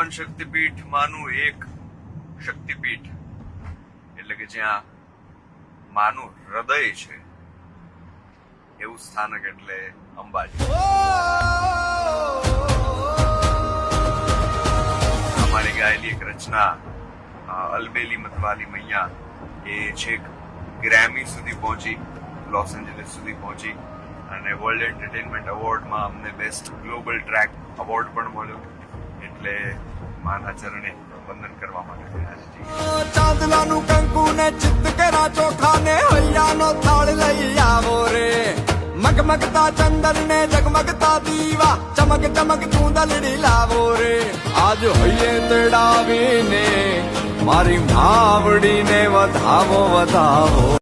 51 શક્તિપીઠમાંનું એક શક્તિપીઠ એટલે કે જ્યાં માનું હૃદય છે એવું સ્થાનક એટલે અંબાજી. અમારી ગાયેલી એક રચના અલબેલી મતવાલી મૈયા એ છેક ગ્રેમી સુધી પહોંચી, લોસ એન્જલિસ સુધી પહોંચી અને વર્લ્ડ એન્ટરટેનમેન્ટ એવોર્ડમાં અમને બેસ્ટ ગ્લોબલ ટ્રેક એવોર્ડ પણ મળ્યો. એટલે માના ચરણે વંદન કરવા માટે ગયા છીએ. ચાંદલાનું કંકુ ને ચિત્ત કેરા ચોખા ને હૈયાનો થાળ લઈ આવો રે. મગમગતા ચંદન ને જગમગતા દીવા, ચમક ચમક ચૂંદલડી લાવો રે. આજ હૈયે તેડાવીને મારી માવડીને વધાવો વધાવો.